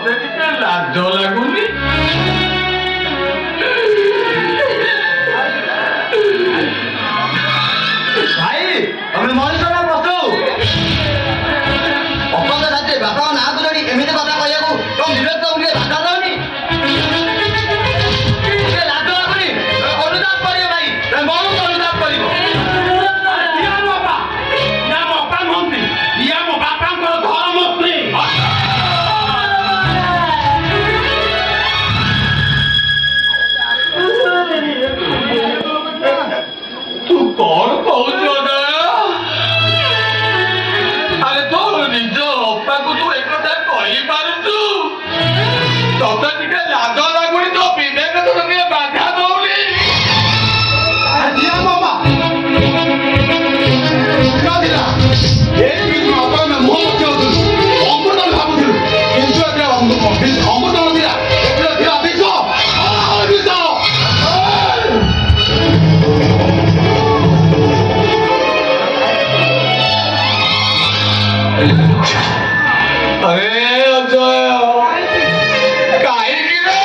ତତେ ଟିକେ ଲାଜ ଲାଗୁନି? ଭାଇ ତମେ ମଣିଷ ନା ପଶୁ? ଅପଦ ରାତିରେ ବାପାଙ୍କ ନାଁକୁ ଧରି ଏମିତି କଥା କହିବାକୁ ତମ ବିବେକ ତମକୁ ଟିକେ ବାଧା ଦଉନି? ଟିକେ ଲାଜ ଲାଗୁନି? ଅନୁତାପ କରିବ ଭାଇ, ବହୁତ ଅନୁତାପ କରିବ। ତୁ କଣ କହୁଛୁ ଅଜୟ? ଆରେ ତୋ ନିଜ ଅପାକୁ ତୁ ଏକଥା କହିପାରୁଛୁ? ତତେ ଟିକେ ଲାଜ ଲାଗୁନି? ତୋ ବିବେକ ତୋତେ ଟିକେ ବାଧା ଦଉନି? अरे अजय काहींକି रे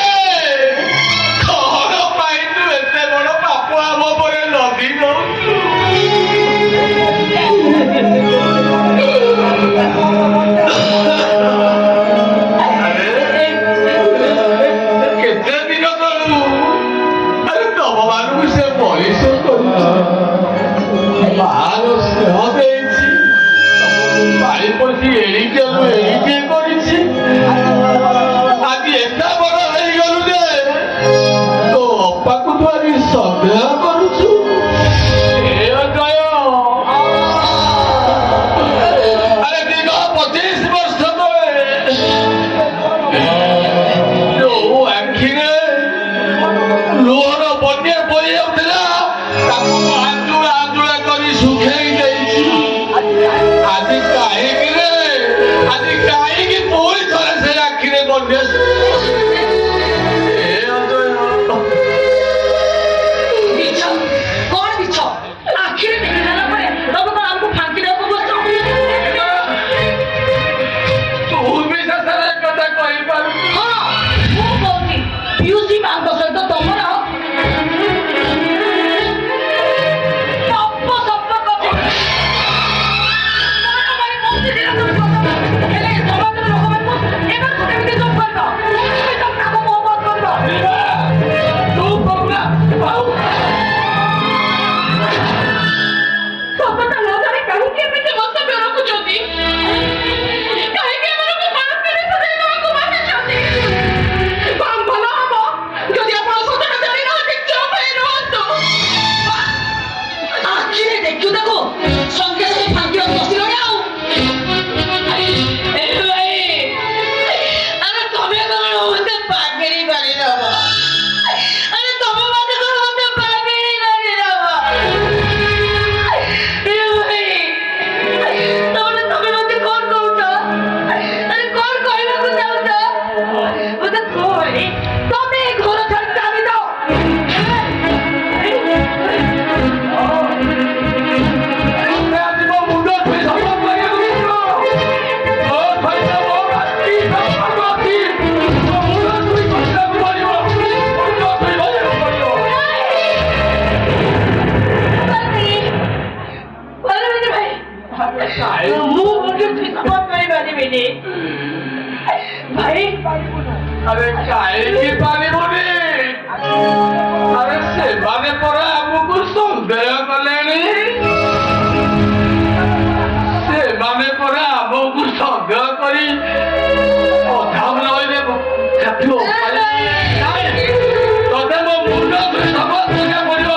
କଣ ପାଇଁ ତୁ ଏତେ ବଡ ପାପ ଆମ ଉପରେ ଲଦି ଦଉଛୁ? କେତେ ଦିନ ତଳୁ ଆରେ ତମ ମାନଙ୍କୁ ସେ ପରିଶ୍ରମ କରୁଛି, ମାର ସ୍ନେହ ଦେଇଛି, ପାଳି ପଡିଛି, ଏଣିକେ କରିଛି। ଆଜି ଏତେ ବଡ ହେଇଗଲୁ ଯେ ତୋ ଅପାକୁ ତୁ ଆଜି ସନ୍ଦେହ କରୁଛୁ? ଆରେ ଦୀର୍ଘ 25 ବର୍ଷ ତଳେ ଯୋଉ ଆଖିରେ ଲୁହର ବନ୍ୟା ବହି ଯାଉଥିଲା ତାକୁ ଆଞ୍ଜୁଳା ଆଞ୍ଜୁଳା କରି ଶୁଖେଇ ଦେଇଛି। ଆଜି କାହିଁକି ପୁଣି ଥରେ ସେ ଆଖିରେ ବନ୍ୟା? अरे काहींକି ପାରିବୁନି? अरे ସେମାନେ ପରା ଆମକୁ ସନ୍ଦେହ କଲେଣି। ସେମାନେ ପରା ଆମକୁ ସନ୍ଦେହ କରି ଅଧା ନଇଲେ ତତେ ମୋ ମୁଣ୍ଡ ସମସ୍ତେ ପଡିବ।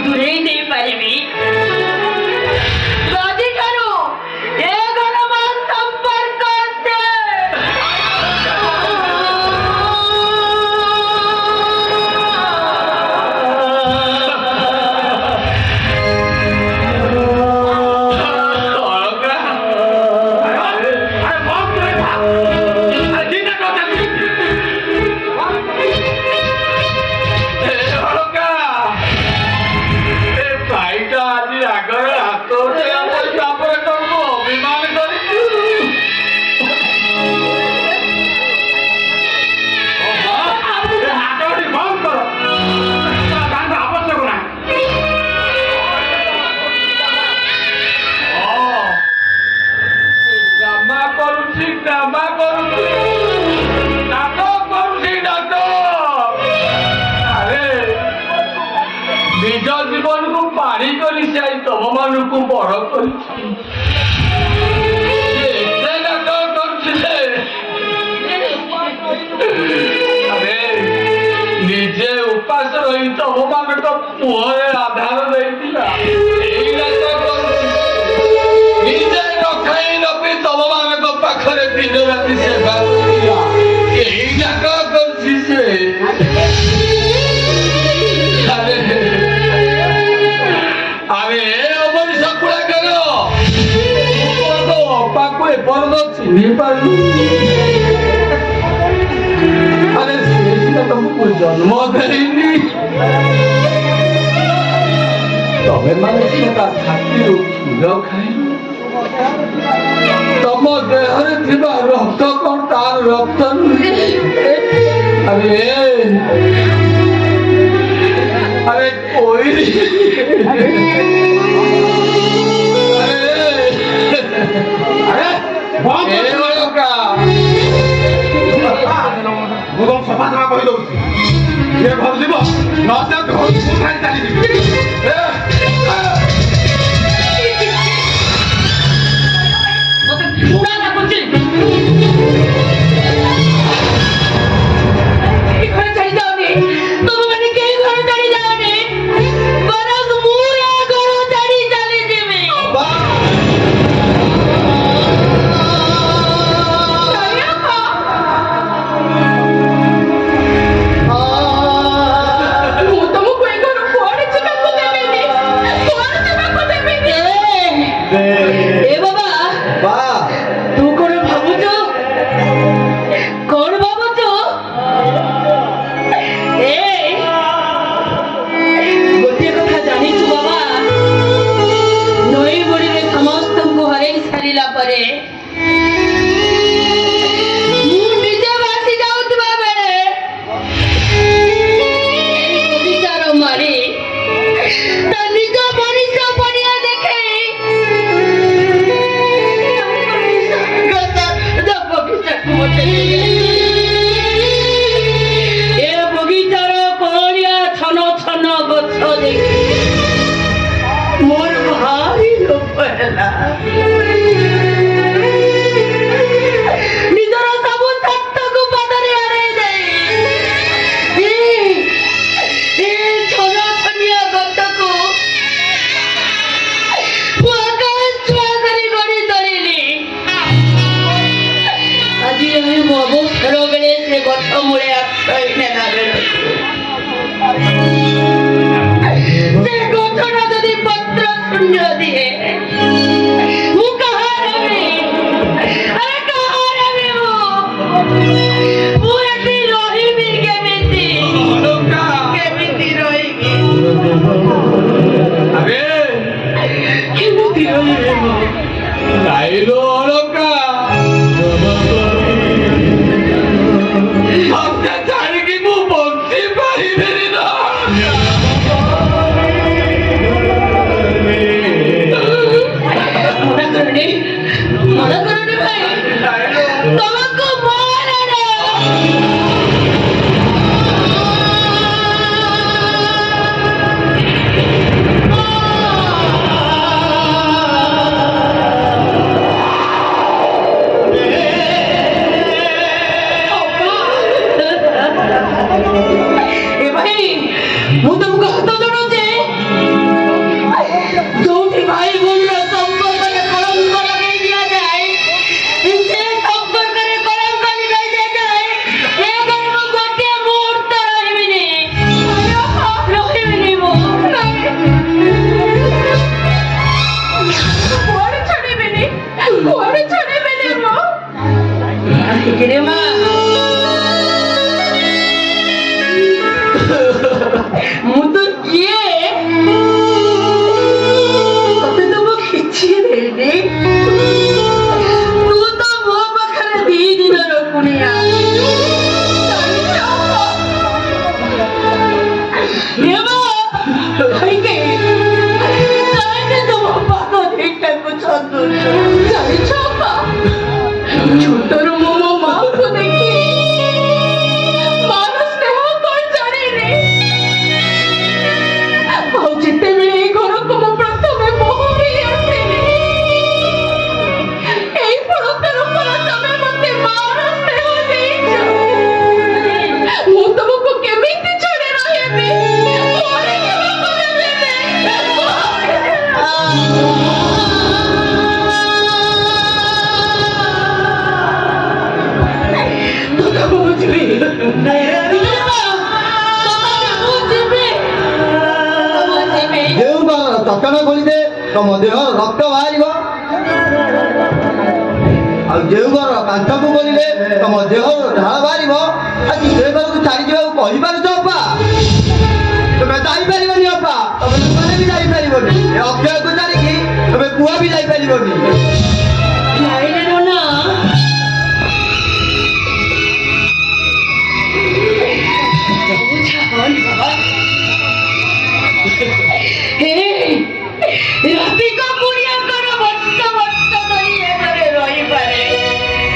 ଦୂରେଇ ଦେଇ ପାରିବି? ଆଜିଠାରୁ ଏ ଘର ମୋ ସମ୍ପର୍କ ଅଛି। ନିଜ ଜୀବନକୁ ପାଣି କରି ଯାଇ ତମମାନଙ୍କୁ ବଡ କରିଛି। ଏତେ ନାଟକ କରୁଛି ଯେ ଆରେ ନିଜେ ଉପାସ ରହି ତମମାନଙ୍କ ମୁହଁରେ ଆଧାର ଦେଇଥିଲା। ଏଇ ନାଟକ କରୁଛି। ନିଜେ ନ ଖାଇ ନ ପିଇ ତମମାନଙ୍କ ପାଖରେ ଦିନ ରାତି ସେବା କରିଥିଲା। ଏଇ ନାଟକ କରୁଛି ସେ। ଆରେ ଅମରି ସକୁଳା କର ଅପାକୁ ଏପର୍ଯ୍ୟନ୍ତ ଚିହ୍ନି ପାରୁନି। ଆରେ ସେ ସିନା ତମକୁ ଜନ୍ମ ଦେଇନି। ତମେ ମାନେ ସିନା ତା ଛାତିରୁ କ୍ଷୀର ଖାଇଲ। ତମ ଦେହରେ ଥିବା ରକ୍ତ କଣ ତାର ରକ୍ତ ନୁହେଁ? ଆରେ अरे कोई ସଫା ସଫା କହିଦଉଛି ଏ ଘର ଯିବ ନଚେତ ଘରକୁ ଛାଡ଼ି ଚାଲିଯିବି। ମତେ ଘୃଣା ଲାଗୁଛି। ଘରେ ଛାଡ଼ି ଯାଉନି। ତମେମାନେ କେହି ଘର ଛାଡ଼ି ଯାଉନି। ବରଂ ମୁଁ ଏ ଘର ଛାଡ଼ି ଚାଲିଯିବି। ମୁଁ ତମକୁ ଏ ଘର କୁଆଡ଼େ ଯିବାକୁ ଦେବିନି। କୁଆଡ଼େ ଯିବାକୁ ଦେବିନି। ଏ ବାବା ତୁ କଣ ଭାବୁଛୁ? କଣ ଭାବୁଛୁ? ଗୋଟିଏ କଥା ଜାଣିଛୁ ବାବା, ନଈ ବଡ଼ିରେ ସମସ୍ତଙ୍କୁ ହରେଇ ସାରିଲା ପରେ ମୁଁ ନିଜେ ଭାସି ଯାଉଥିବା ବେଳେ ବଗିଚାର ମାଳି ତା ନିଜ ମଣିଷ ପଡ଼ିଆ ଦେଖେଇ ବଗିଚାକୁ ମତେ ଏ ବଗିଚାର କଅଁଳିଆ ଛନ ଛନ ଗଛ ଦେଖି ମୋର ଭାରି ଲୋଭ ହେଲା। ନିଜର ସବୁ ସତ୍ତାକୁ ପାଦରେ ଆଡ଼େଇ ଦେଇ ଏ ଛନ ଛନିଆ ଗଛକୁ ମୁଁ ଆକାଶ ଛୁଆଁ କରି ଗଢ଼ି ତୋଳିଲି। ଆଜି ଆମେ ମୋ ଅବସର ବେଳେ ସେ ଗଛ ମୂଳେ ଆଶ୍ରୟ ନେଲା ବେଳକୁ ସେ ଗଛଟା ଯଦି ପତ୍ର ଶୂନ୍ୟ ଦିଏ ମୁଁ କାହାର ହେବି? ଆରେ କାହାର ହେବି ମୁଁ ଏଠି ରହିବି କେମିତି? କେମିତି ରହିବି? ଆରେ କେମିତି ରହିବି ମୁଁ? ଗାଇଲୋ ଅଳକା ତତେ ଛାଡ଼ିକି ମୁଁ ବଞ୍ଚି ପାରିବିନି ନା। ମନା କରନି ଭାଇ। ତମକୁ କାନ୍ଦୁଛୁ ଜାଣିଛ ଅପା ଛୋଟରୁ ମୁଁ ମୋ ମାଆକୁ ଦେଖି ମାର ସ୍ନେହ କଣ ଜାଣିନି ଆଉ ଯେତେବେଳେ ଏଇ ଘରକୁ ମୁଁ ପ୍ରଥମେ ବୋହୂ ହେଇ ଆସିଲି ଏଇ ପ୍ରକାର ତମେ ମତେ ମାର ସ୍ନେହ ଦେଇଛ ମୁଁ ତମକୁ କେମିତି ଛାଡ଼ି ରହିବି ତତନ ଖୋଲିଦେ ତମ ଦେହ ରକ୍ତ ବାହାରିବ ଆଉ ଯେଉଁ ଘର କାନ୍ଥକୁ ଖୋଲିଲେ ତମ ଦେହରୁ ଝାଳ ବାହାରିବ ଆଜି ସେ ଘରକୁ ଛାଡ଼ି ଯିବାକୁ କହିପାରୁଛ ଅପା ତମେ ଯାଇପାରିବନି ଅପା ତମେ ମାନେ ବି ଯାଇପାରିବନି ଏ ଅକ୍ଷୟକୁ ଛାଡ଼ିକି ତମେ କୁଆ ବି ଯାଇପାରିବନି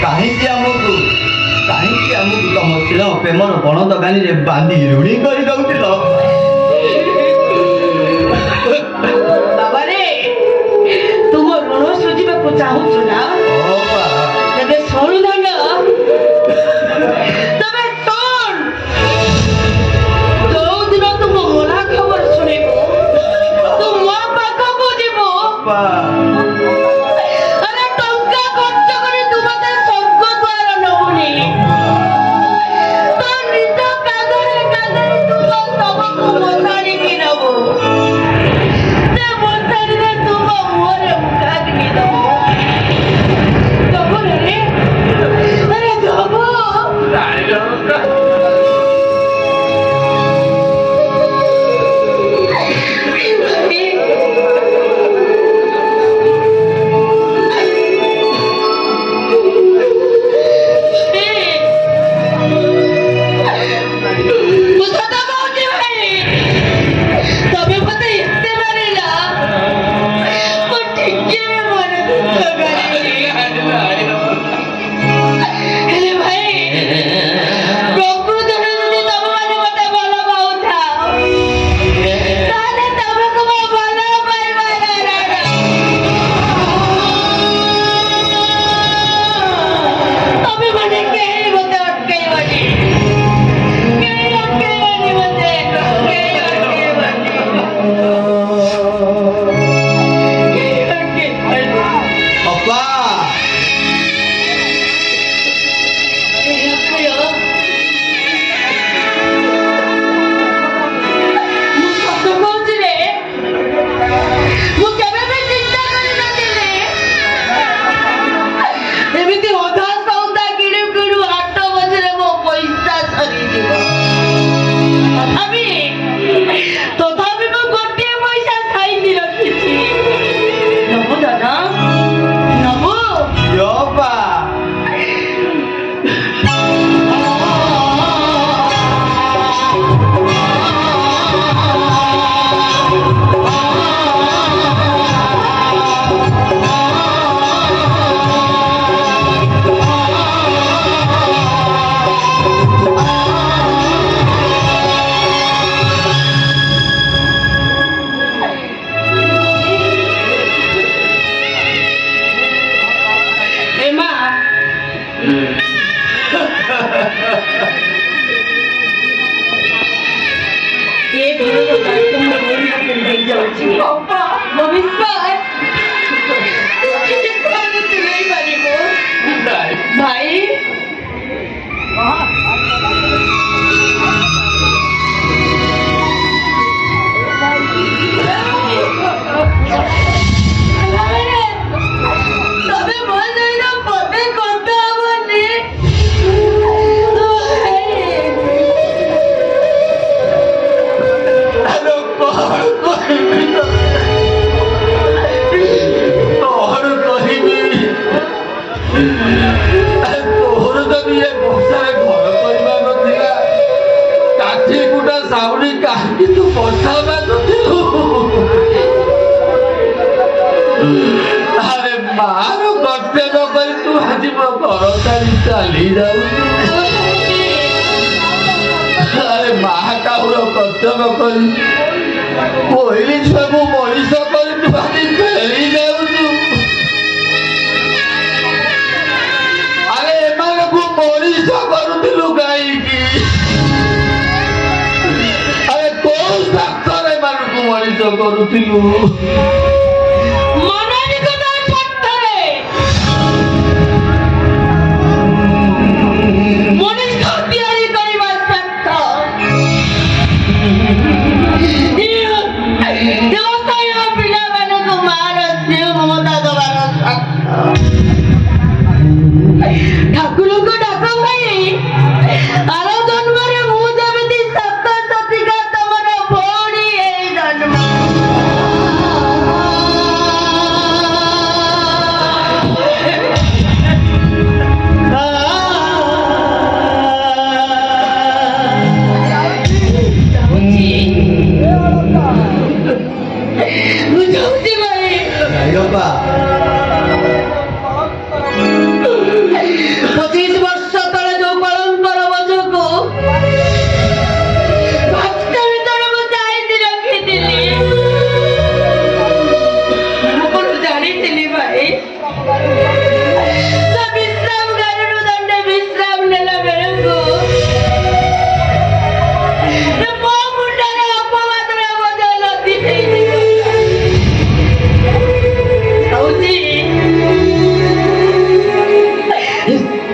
କାହିଁକି ଆମକୁ ତମ ସ୍ନେହ ପ୍ରେମର ବଣ ଦୋକାନୀରେ ବାନ୍ଧି ଋଣୀ କରି ଦଉଥିଲ ବାବାରେ ତୁମ ଋଣ ସୁଝିବାକୁ ଚାହୁଁଛୁ ନା ତେବେ ଶୁଣୁ ଧନ ତମେ ଶୁଣ ଯୋଉଦିନ ତୁମ ମଲା ଖବର ଶୁଣିବୁ ତୁ ମୋ ପାଖକୁ ଯିବୁ ଆରେ ଟଙ୍କା ଖର୍ଚ୍ଚ କରି ତୁ ମତେ ସ୍ୱର୍ଗ ଦ୍ୱାର ନବୁନି ତୋ ନିଜ କାନ୍ଧରେ କାନ୍ଧରେ ତୁ ତୋ ଶବକୁ ବସାଣିକି ନବୁ ସେ ବସାଣିରେ ତୁ ମୋ ମୁହଁରେ ମୁଖାଗ୍ନି ଦବୁ ଦବୁ ରେ ଆରେ ଦବୁ আরে ଚାଲି ଯାଉଛି। ଆରେ ମହାକାହୁର କର୍ତ୍ତବ୍ୟ କରି କହିଲି ଛୁଆକୁ ମଣିଷ କରି ତୁ ଆଜି ଫେରି ଯାଉଛୁ। ଆରେ ଏମାନଙ୍କୁ ମଣିଷ କରୁଥିଲୁ କାହିଁକି? ଆରେ କୋଉ ସ୍ୱାର୍ଥରେ ଏମାନଙ୍କୁ ମଣିଷ କରୁଥିଲୁ? ମଣିଷ ତିଆରି କରିବା ସ୍ୱାର୍ଥ ଦେବତାୟ ପିଲାମାନଙ୍କୁ ମାର ସ୍ନେହ ମମତା ଦେବାର ସ୍ୱାର୍ଥ। ଠାକୁରଙ୍କୁ ଡାକ ଭାଇ, ଆର ଜନ୍ମରେ ମୁଁ ଯେମିତି ସପ୍ତ ସତିକା ତମର ଭଉଣୀ ଏଇ ଜନ୍ମ। ବୁଝାଉଛି ଭାଇ। ଅପା 25 ବର୍ଷ ତଳେ ଯୋଉ କଳଙ୍କର ବୋଝକୁ ଭକ୍ତ ଭିତରେ ମୁଁ ଚାହିଁକି ରଖିଥିଲି, ଆପଣ ଜାଣିଥିଲି ଭାଇ। ସେ ବିଶ୍ରାମ ଗାଡ଼ିରୁ ଦଣ୍ଡେ ବିଶ୍ରାମ ନେଲା ବେଳକୁ ସେ ମୋ ମୁଣ୍ଡରେ ଅପବାଦର ବୋଝ ଲଦି ଦେଇଯିବ।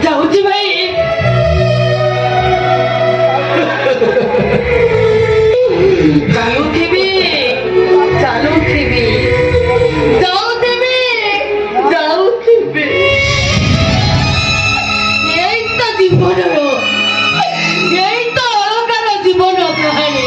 ଯାଉଛି ଭାଇ। ଚାଲୁଥିବି ଚାଲୁଥିବି ଯାଉଥିବି ଯାଉଥିବି। ଏଇ ତ ଜୀବନର, ଏଇ ତ ଅଳକାର ଜୀବନ କାହାଣୀ।